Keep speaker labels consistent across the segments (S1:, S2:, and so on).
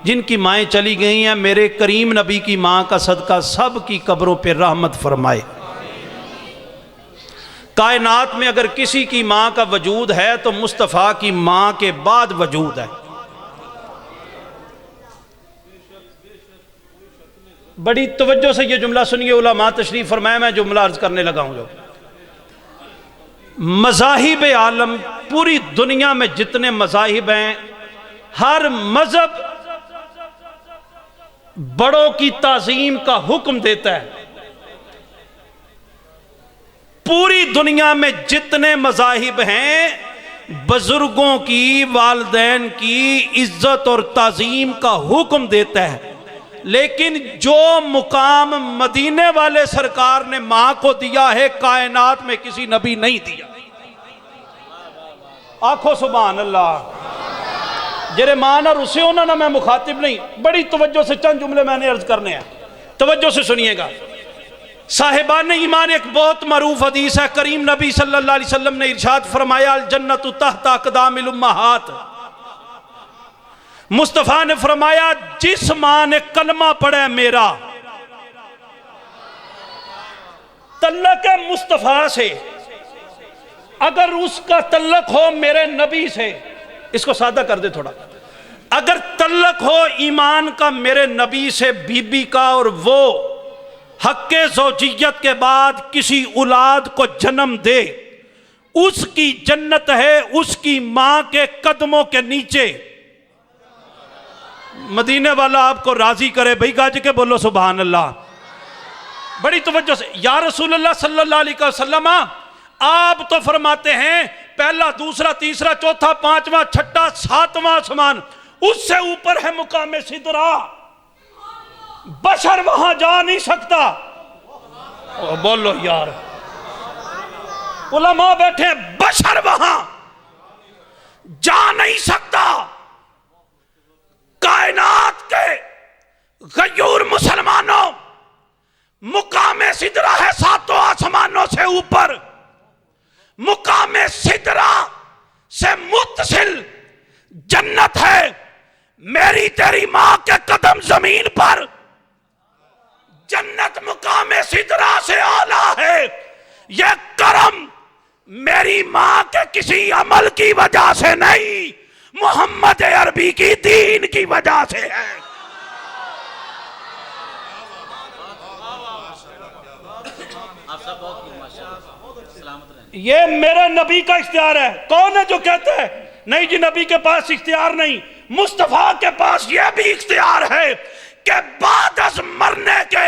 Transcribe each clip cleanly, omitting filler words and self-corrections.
S1: جن کی مائیں چلی گئی ہیں میرے کریم نبی کی ماں کا صدقہ سب کی قبروں پہ رحمت فرمائے۔ کائنات میں اگر کسی کی ماں کا وجود ہے تو مصطفیٰ کی ماں کے بعد وجود ہے۔ بڑی توجہ سے یہ جملہ سنیے، علماء تشریف فرمائے، میں جملہ عرض کرنے لگا ہوں۔ جو مذاہب عالم، پوری دنیا میں جتنے مذاہب ہیں، ہر مذہب بڑوں کی تعظیم کا حکم دیتا ہے۔ پوری دنیا میں جتنے مذاہب ہیں بزرگوں کی، والدین کی عزت اور تعظیم کا حکم دیتا ہے، لیکن جو مقام مدینے والے سرکار نے ماں کو دیا ہے کائنات میں کسی نبی نہیں دیا۔ آنکھوں سبحان اللہ۔ جرے مانا رسے ہونا نا، میں مخاطب نہیں، بڑی توجہ سے چند جملے میں نے عرض کرنے ہیں، توجہ سے سنیے گا۔ صاحبان ایمان ایک بہت معروف حدیث ہے، کریم نبی صلی اللہ علیہ وسلم نے ارشاد فرمایا الجنت تحت اقدام الامہات۔ مصطفیٰ نے فرمایا جس ماں نے کلمہ پڑھا میرا، تعلق مصطفیٰ سے، اگر اس کا تعلق ہو میرے نبی سے، اس کو سادہ کر دے تھوڑا، اگر تعلق ہو ایمان کا میرے نبی سے، بی بی کا، اور وہ حق زوجیت کے بعد کسی اولاد کو جنم دے، اس کی جنت ہے اس کی ماں کے قدموں کے نیچے۔ مدینے والا آپ کو راضی کرے، بھئی گاج کے بولو سبحان اللہ۔ بڑی توجہ سے، یا رسول اللہ صلی اللہ علیہ وسلم، آپ تو فرماتے ہیں پہلا، دوسرا، تیسرا، چوتھا، پانچواں، چھٹا، ساتواں آسمان، اس سے اوپر ہے مقام سدرہ، بشر وہاں جا نہیں سکتا۔ بولو یار، علماء بیٹھے، بشر وہاں جا نہیں سکتا۔ کائنات کے غیور مسلمانوں، مقام سدرہ ہے ساتوں آسمانوں سے اوپر، مقام سدرہ سے متصل جنت ہے، میری تیری ماں کے قدم زمین پر، جنت مقام سدرہ سے اعلیٰ ہے۔ یہ کرم میری ماں کے کسی عمل کی وجہ سے نہیں، محمد عربی کی دین کی وجہ سے ہے۔ یہ میرے نبی کا اختیار ہے۔ کون ہے جو کہتا ہے نہیں جی نبی کے پاس اختیار نہیں؟ مصطفیٰ کے پاس یہ بھی اختیار ہے کہ بعد از مرنے کے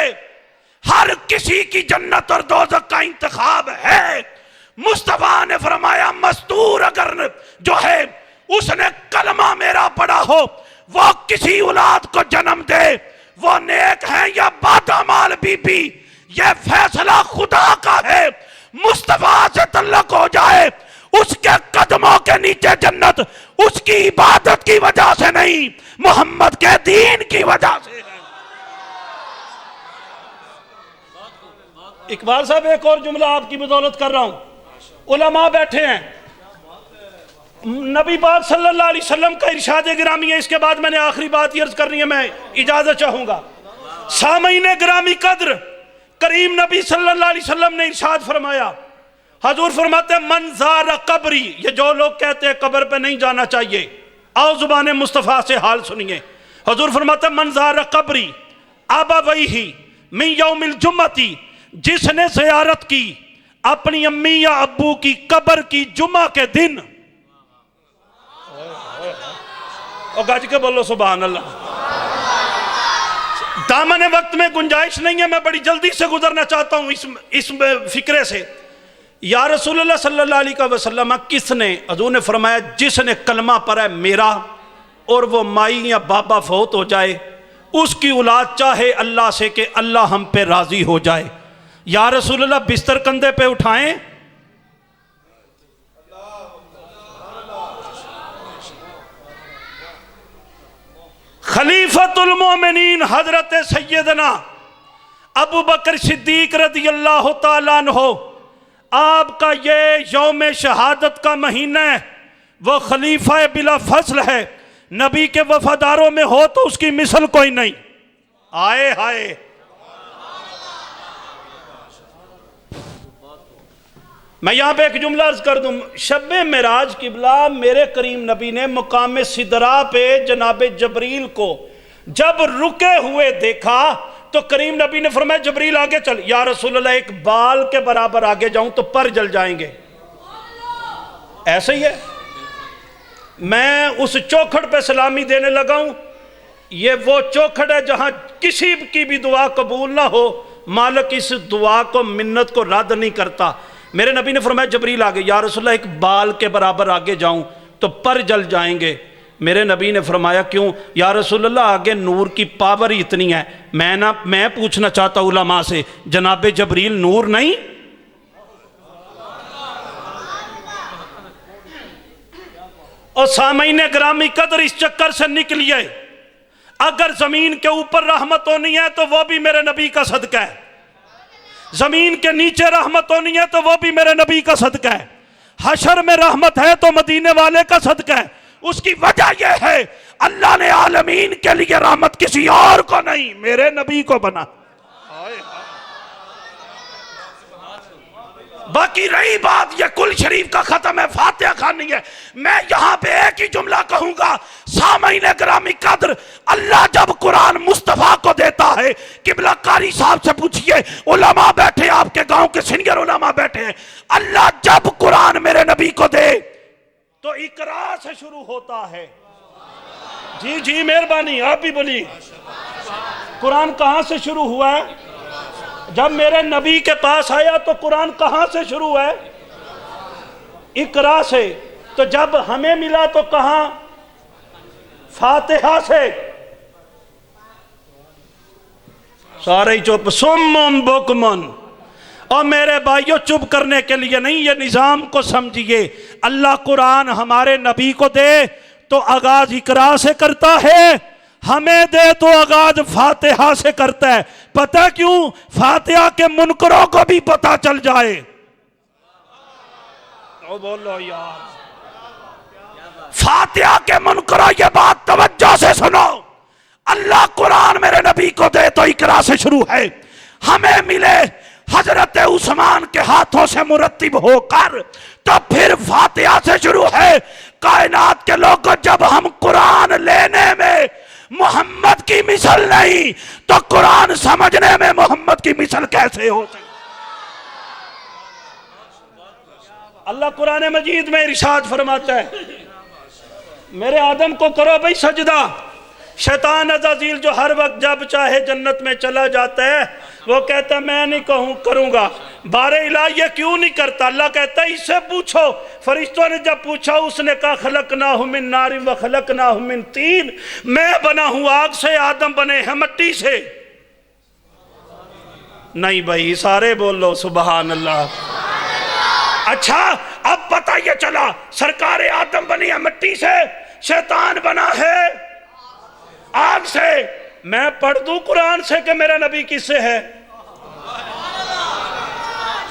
S1: ہر کسی کی جنت اور دوزخ کا انتخاب ہے۔ مصطفیٰ نے فرمایا مستور اگر جو ہے اس نے کلمہ میرا پڑھا ہو، وہ کسی اولاد کو جنم دے، وہ نیک ہے یا بادامال بی بی، یہ فیصلہ خدا کا ہے۔ مصطفیٰ سے تعلق ہو جائے، اس کے قدموں کے نیچے جنت، اس کی عبادت کی وجہ سے نہیں، محمد کے دین کی وجہ سے ہے۔ اقبال صاحب ایک اور جملہ آپ کی بدولت کر رہا ہوں، علماء بیٹھے ہیں، نبی پاک صلی اللہ علیہ وسلم کا ارشاد گرامی ہے، اس کے بعد میں نے آخری بات یہ عرض کرنی ہے، میں اجازت چاہوں گا۔ سامعین گرامی قدر، کریم نبی صلی اللہ علیہ وسلم نے ارشاد فرمایا، حضور فرماتے ہیں من زار قبری، یہ جو لوگ کہتے ہیں قبر پہ نہیں جانا چاہیے، آؤ زبان مصطفیٰ سے حال سنیے۔ حضور فرماتے ہیں من زار قبری ابویہ من یوم الجمعتی، جس نے زیارت کی اپنی امی یا ابو کی قبر کی جمعہ کے دن، اور گاج کے بولو سبحان اللہ۔ دامن وقت میں گنجائش نہیں ہے، میں بڑی جلدی سے گزرنا چاہتا ہوں اس فکرے سے۔ یا رسول اللہ صلی اللہ علیہ وسلم، کس نے؟ حضور نے فرمایا جس نے کلمہ پڑھا میرا اور وہ مائی یا بابا فوت ہو جائے، اس کی اولاد چاہے اللہ سے کہ اللہ ہم پہ راضی ہو جائے۔ یا رسول اللہ بستر کندھے پہ اٹھائیں، خلیفۃ المومنین حضرت سیدنا ابو بکر صدیق رضی اللہ تعالیٰ عنہ، آپ کا یہ یوم شہادت کا مہینہ ہے، وہ خلیفہ بلا فصل ہے، نبی کے وفاداروں میں ہو تو اس کی مثل کوئی نہیں. آئے ہائے. میں یہاں پہ ایک جملہ عرض کر دوں. شب معراج قبلہ میرے کریم نبی نے مقام سدرا پہ جناب جبریل کو جب رکے ہوئے دیکھا تو کریم نبی نے فرمایا جبریل آگے چل. یا رسول اللہ ایک بال کے برابر آگے جاؤں تو پر جل جائیں گے. ایسے ہی ہے. میں اس چوکھٹ پہ سلامی دینے لگا ہوں. یہ وہ چوکھٹ ہے جہاں کسی کی بھی دعا قبول نہ ہو مالک اس دعا کو منت کو رد نہیں کرتا. میرے نبی نے فرمایا جبریل آگے. یا رسول اللہ ایک بال کے برابر آگے جاؤں تو پر جل جائیں گے. میرے نبی نے فرمایا کیوں؟ یا رسول اللہ آگے نور کی پاور ہی اتنی ہے. میں پوچھنا چاہتا ہوں علماء سے جناب جبریل نور نہیں؟ اور سامعین گرامی قدر اس چکر سے نکلیے. اگر زمین کے اوپر رحمت ہونی ہے تو وہ بھی میرے نبی کا صدقہ ہے. زمین کے نیچے رحمت ہونی ہے تو وہ بھی میرے نبی کا صدقہ ہے. حشر میں رحمت ہے تو مدینے والے کا صدقہ ہے. اس کی وجہ یہ ہے اللہ نے عالمین کے لیے رحمت کسی اور کو نہیں میرے نبی کو بنا. باقی رہی بات یہ کل شریف کا ختم ہے فاتحہ خوانی ہے. میں یہاں پہ ایک ہی جملہ کہوں گا سامعین گرامی قدر. اللہ جب قرآن مصطفیٰ کو دیتا ہے قبلہ قاری صاحب سے پوچھئے علماء بیٹھے آپ کے گاؤں کے سینئر علماء بیٹھے ہیں. اللہ جب قرآن میرے نبی کو دے تو اقرا سے شروع ہوتا ہے. جی مہربانی آپ بھی بولیے. قرآن کہاں سے شروع ہوا ہے؟ جب میرے نبی کے پاس آیا تو قرآن کہاں سے شروع ہے؟ اقرا سے. تو جب ہمیں ملا تو کہاں؟ فاتحہ سے. سارے ہی چپ. سمم بکمن. اور میرے بھائیوں چپ کرنے کے لیے نہیں یہ نظام کو سمجھیے. اللہ قرآن ہمارے نبی کو دے تو آغاز اقرا سے کرتا ہے. ہمیں دے تو آغاز فاتحہ سے کرتا ہے. پتہ کیوں؟ فاتحہ کے منکروں کو بھی پتہ چل جائے. او بولو یار. فاتحہ کے منکروں یہ بات توجہ سے سنو. اللہ قرآن میرے نبی کو دے تو اقرا سے شروع ہے. ہمیں ملے حضرت عثمان کے ہاتھوں سے مرتب ہو کر تو پھر فاتحہ سے شروع ہے. کائنات کے لوگوں جب ہم قرآن لینے میں محمد کی مثل نہیں تو قرآن سمجھنے میں محمد کی مثل کیسے ہو سکتی؟ اللہ قرآن مجید میں ارشاد فرماتا ہے میرے آدم کو کرو بھئی سجدہ. شیطان عزازیل جو ہر وقت جب چاہے جنت میں چلا جاتا ہے وہ کہتا ہے میں نہیں کروں گا. بار الہ یہ کیوں نہیں کرتا؟ اللہ کہتا ہے اس سے پوچھو. فرشتوں نے جب پوچھا اس نے کہا خلقناہ من نار و خلقناہ من طین. میں بنا ہوں آگ سے آدم بنے ہیں مٹی سے. نہیں بھائی سارے بولو سبحان اللہ. اچھا اب پتہ یہ چلا سرکار آدم بنی ہے مٹی سے شیطان بنا ہے آگ سے. میں پڑھ دوں قرآن سے کہ میرا نبی کس سے ہے؟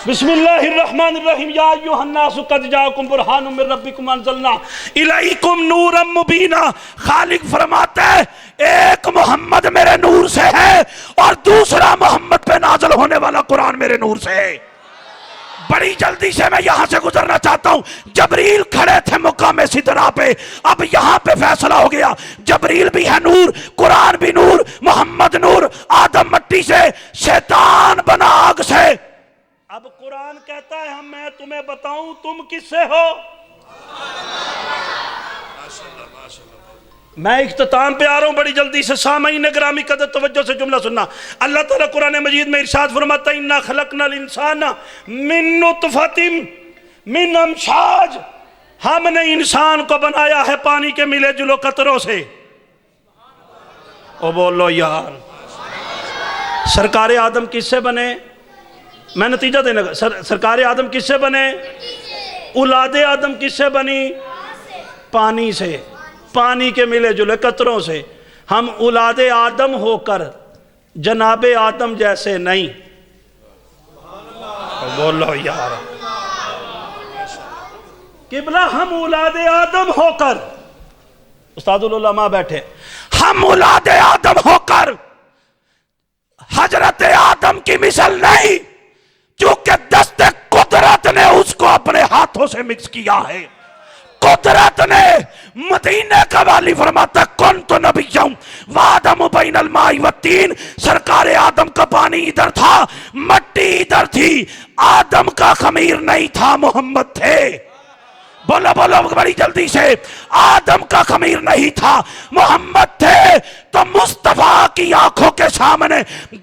S1: بسم اللہ الرحمن الرحیم. یا ایھا الناس قد جاءکم برہان من ربکم انزلنا الیکم نورا مبینا. خالق فرماتا ہے ایک محمد میرے نور سے ہے اور دوسرا محمد پہ نازل ہونے والا قرآن میرے نور سے ہے. بڑی جلدی سے میں یہاں سے گزرنا چاہتا ہوں. جبریل کھڑے تھے مقام سدرا پہ. اب یہاں پہ فیصلہ ہو گیا. جبریل بھی ہے نور, قرآن بھی نور, محمد نور, آدم مٹی سے, شیطان بنا آگ سے. اب قرآن کہتا ہے میں تمہیں بتاؤں تم کس سے ہو. میں اختتام پہ آ رہا ہوں بڑی جلدی سے. سامعین گرامی قدر توجہ سے جملہ سننا. اللہ تعالیٰ قرآن مجید میں ارشاد فرماتا ہے اِنَّا خَلَقْنَا الْإِنسَانَ مِن نُطْفَةٍ مِن أَمْشَاجٍ. ہم نے انسان کو بنایا ہے پانی کے ملے جلو قطروں سے. او بولو یار. سرکار آدم کس سے بنے؟ میں نتیجہ دینے گا. سرکار آدم کس سے بنے؟ اولاد آدم کس سے بنی؟ پانی سے, پانی کے ملے جلے قطروں سے. ہم اولاد آدم ہو کر جناب آدم جیسے نہیں. بولو یار. قبلہ ہم اولاد آدم ہو کر استاد العلماء بیٹھے، ہم اولاد آدم ہو کر حضرت آدم کی مثل نہیں، چونکہ دست قدرت نے اس کو اپنے ہاتھوں سے مکس کیا ہے۔ قدرت نے، مدینہ کا والی فرماتا کنت نبیّم وآدم بین الماء والطین، سرکار آدم کا پانی ادھر تھا، مٹی ادھر تھی، آدم کا خمیر نہیں تھا، محمد تھے۔ بولو بولو بڑی جلدی سے، آدم کا خمیر نہیں تھا، محمد تھے۔ تو مصطفیٰ کی آنکھوں کے سامنے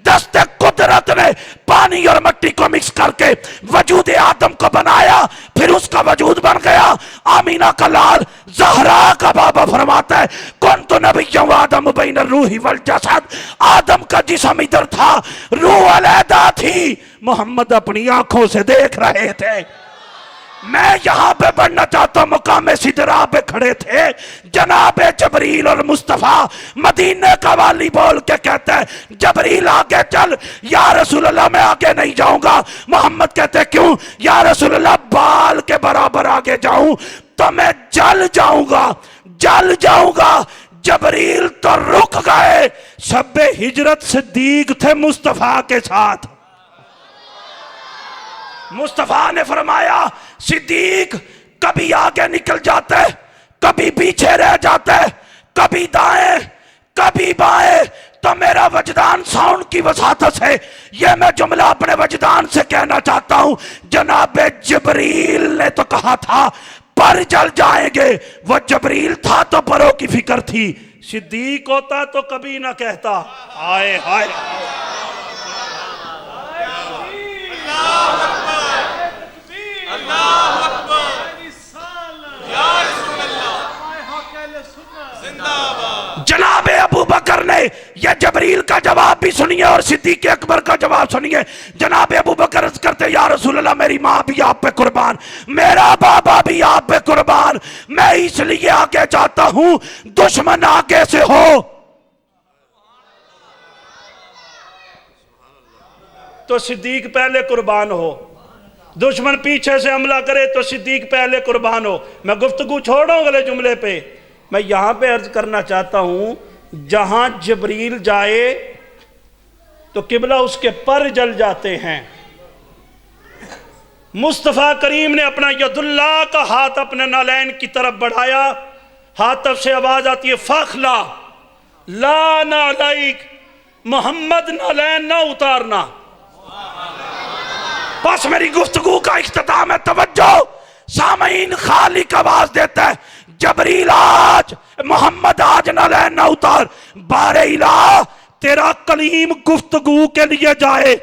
S1: دست قدرت نے پانی اور مٹی کو مکس کر کے وجود آدم کو بنایا، پھر اس کا وجود بن گیا۔ آمینہ کا لال زہرا کا بابا فرماتا ہے کنت نبی آدم بین الروح والجسد، آدم کا جسم ادھر تھا، روح علیحدہ تھی، محمد اپنی آنکھوں سے دیکھ رہے تھے۔ میں یہاں پہ بڑھنا چاہتا ہوں، مقام سدرہ پہ کھڑے تھے جناب جبریل اور مصطفیٰ، مدینہ کا والی بول کے کہتا ہے جبریل آگے چل، یا رسول اللہ میں آگے نہیں جاؤں گا۔ محمد کہتے ہیں کیوں؟ یا رسول اللہ بال کے برابر آگے جاؤں تو میں جل جاؤں گا، جل جاؤں گا۔ جبریل تو رک گئے، شب ہجرت صدیق تھے مصطفیٰ کے ساتھ۔ مصطفیٰ نے فرمایا صدیق کبھی آگے نکل جاتا ہے، کبھی پیچھے رہ جاتا ہے، کبھی دائیں کبھی بائیں، تو میرا وجدان ساؤنڈ کی وساطت سے یہ میں جملہ اپنے وجدان سے کہنا چاہتا ہوں۔ جناب جبریل نے تو کہا تھا پر جل جائیں گے، وہ جبریل تھا تو پروں کی فکر تھی، صدیق ہوتا تو کبھی نہ کہتا ہائے ہائے۔ جناب ابو بکر نے یہ جبریل کا جواب بھی سنیے اور صدیق اکبر کا جواب سنیے۔ جناب ابو بکر عرض کرتے یا رسول اللہ میری ماں بھی آپ پہ قربان، میرا بابا بھی آپ پہ قربان، میں اس لیے آگے چاہتا ہوں دشمن آگے سے ہو تو صدیق پہلے قربان ہو، دشمن پیچھے سے حملہ کرے تو صدیق پہلے قربان ہو۔ میں گفتگو چھوڑوں اگلے جملے پہ، میں یہاں پہ عرض کرنا چاہتا ہوں جہاں جبریل جائے تو قبلہ اس کے پر جل جاتے ہیں۔ مصطفیٰ کریم نے اپنا ید اللہ کا ہاتھ اپنے نالین کی طرف بڑھایا، ہاتھ سے آواز آتی ہے فخلا لا نعلیک، محمد نالین نہ اتارنا۔ بس میری گفتگو کا اختتام ہے، توجہ سامعین، خالق آواز دیتا ہے جبریل آج، محمد آج نالین نہ اتار، بار الہ تیرا کلیم گفتگو کے لیے جائے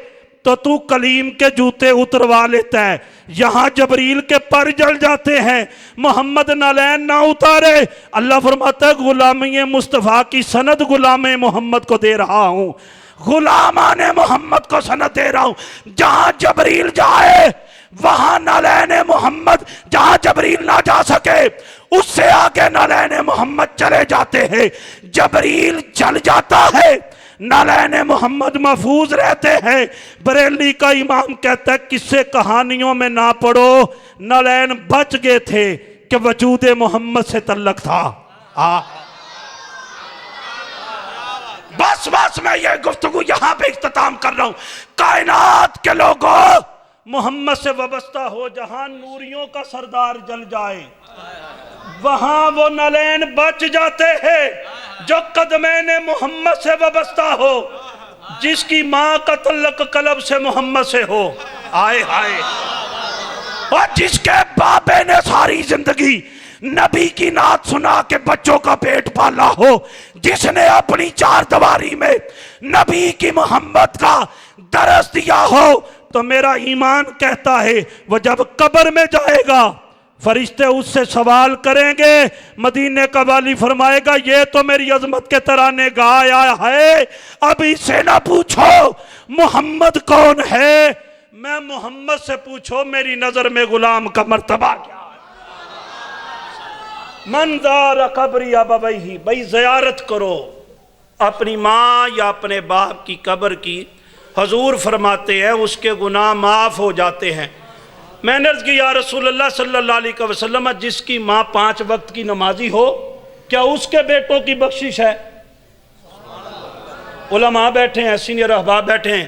S1: تو تو کلیم کے جوتے اتروا لیتا ہے، یہاں جبریل کے پر جل جاتے ہیں، محمد نالین نہ اتارے۔ اللہ فرماتا ہے غلامی مصطفیٰ کی سند غلام محمد کو دے رہا ہوں، غلامان محمد کو سند دے رہا ہوں، جہاں جبریل جائے وہاں نالین محمد، جہاں جبریل نہ جا سکے اس سے آگے نالین محمد چلے جاتے ہیں، جبریل چل جاتا ہے، نالین محمد محفوظ رہتے ہیں۔ بریلی کا امام کہتا ہے قصے کہانیوں میں نہ پڑھو، نالین بچ گئے تھے کہ وجود محمد سے تعلق تھا۔ بس میں یہ گفتگو یہاں پہ اختتام کر رہا ہوں۔ کائنات کے لوگوں محمد سے وابستہ ہو، جہاں نوریوں کا سردار جل جائے وہاں وہ نالین بچ جاتے ہیں۔ جو قدمین محمد سے وابستہ ہو، جس کی ماں کا تعلق قلب سے محمد سے ہو، آئے ہائے، اور جس کے باپے نے ساری زندگی نبی کی نعت سنا کے بچوں کا پیٹ پالا ہو، جس نے اپنی چار دیواری میں نبی کی محمد کا درس دیا ہو، تو میرا ایمان کہتا ہے وہ جب قبر میں جائے گا فرشتے اس سے سوال کریں گے، مدینے کا والی فرمائے گا یہ تو میری عظمت کے ترانے گایا ہے، اب اس سے نہ پوچھو محمد کون ہے، میں محمد سے پوچھو میری نظر میں غلام کا مرتبہ کیا ہے۔ من زار قبری ابویہ، بھئی زیارت کرو اپنی ماں یا اپنے باپ کی قبر کی، حضور فرماتے ہیں اس کے گناہ معاف ہو جاتے ہیں۔ میں نے عرض کی یا رسول اللہ صلی اللہ علیہ وسلم جس کی ماں 5 وقت کی نمازی ہو کیا اس کے بیٹوں کی بخشش ہے؟ علماء بیٹھے ہیں، سینئر احباب بیٹھے ہیں،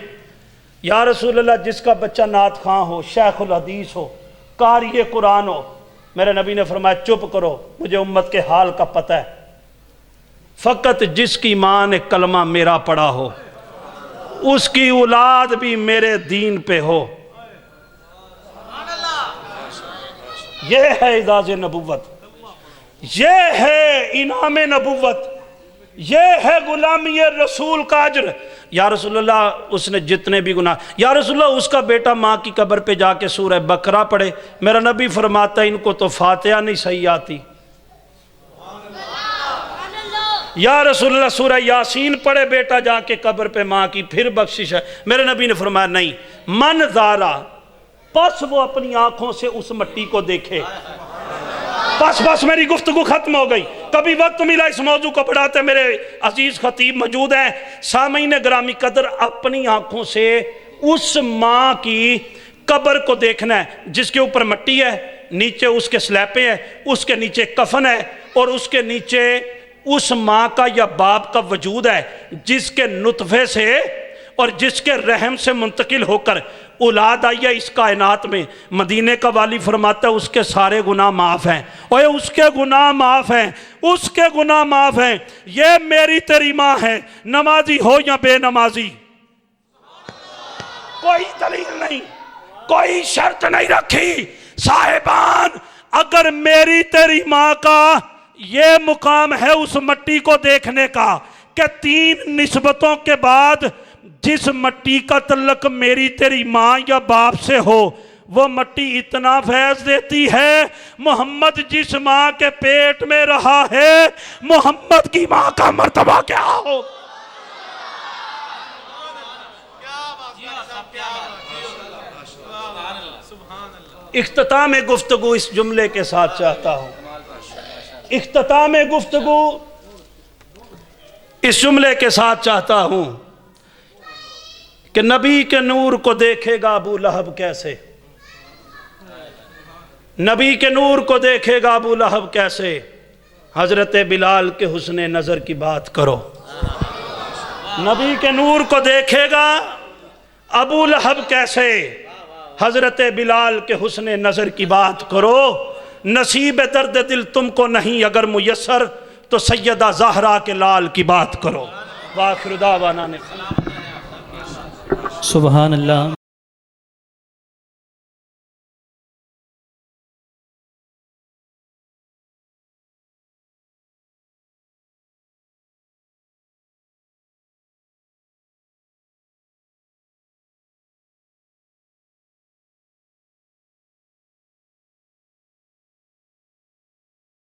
S1: یا رسول اللہ جس کا بچہ نعت خواں ہو، شیخ الحدیث ہو، قاری قرآن ہو، میرے نبی نے فرمایا چپ کرو، مجھے امت کے حال کا پتہ ہے، فقط جس کی ماں نے کلمہ میرا پڑھا ہو اس کی اولاد بھی میرے دین پہ ہو۔ یہ ہے اعزاز نبوت، یہ ہے انعام نبوت، یہ ہے غلامی رسول کا اجر۔ یا رسول اللہ اس نے جتنے بھی گناہ، یا رسول اللہ اس کا بیٹا ماں کی قبر پہ جا کے سورہ بقرہ پڑھے، میرا نبی فرماتا ہے ان کو تو فاتحہ نہیں صحیح آتی۔ یا رسول اللہ سورہ یاسین پڑھے بیٹا جا کے قبر پہ ماں کی، پھر بخشش ہے۔ میرے نبی نے فرمایا نہیں، من زارا، پس وہ اپنی آنکھوں سے اس مٹی کو دیکھے۔ بس میری گفتگو ختم ہو گئی، کبھی وقت ملا اس موضوع کو پڑھاتے میرے عزیز خطیب موجود ہیں۔ سامعین گرامی قدر، اپنی آنکھوں سے اس ماں کی قبر کو دیکھنا ہے جس کے اوپر مٹی ہے، نیچے اس کے سلیپیں ہیں، اس کے نیچے کفن ہے، اور اس کے نیچے اس ماں کا یا باپ کا وجود ہے جس کے نطفے سے اور جس کے رحم سے منتقل ہو کر اولاد آئی ہے اس کائنات میں۔ مدینے کا والی فرماتا ہے اس کے سارے گناہ معاف ہیں، اوے اس کے گناہ معاف ہیں، اس کے گناہ معاف ہیں۔ یہ میری تیری ماں ہے، نمازی ہو یا بے نمازی، کوئی دلیل نہیں، کوئی شرط نہیں رکھی۔ صاحبان، اگر میری تیری ماں کا یہ مقام ہے اس مٹی کو دیکھنے کا کہ 3 نسبتوں کے بعد جس مٹی کا تعلق میری تیری ماں یا باپ سے ہو وہ مٹی اتنا فیض دیتی ہے، محمد جس ماں کے پیٹ میں رہا ہے محمد کی ماں کا مرتبہ کیا ہو۔ اختتام گفتگو اس جملے کے ساتھ چاہتا ہوں، اختتام گفتگو اس جملے کے ساتھ چاہتا ہوں کہ نبی کے نور کو دیکھے گا ابو لہب کیسے، نبی کے نور کو دیکھے گا ابو لہب کیسے۔ حضرت بلال کے حسن نظر کی بات کرو، نبی کے نور کو دیکھے گا ابو لہب کیسے، حضرت بلال کے حسن نظر کی بات کرو۔ نصیب درد دل تم کو نہیں اگر میسر تو سیدہ زہرا کے لال کی بات کرو۔ وآخر دعوانا سبحان اللہ۔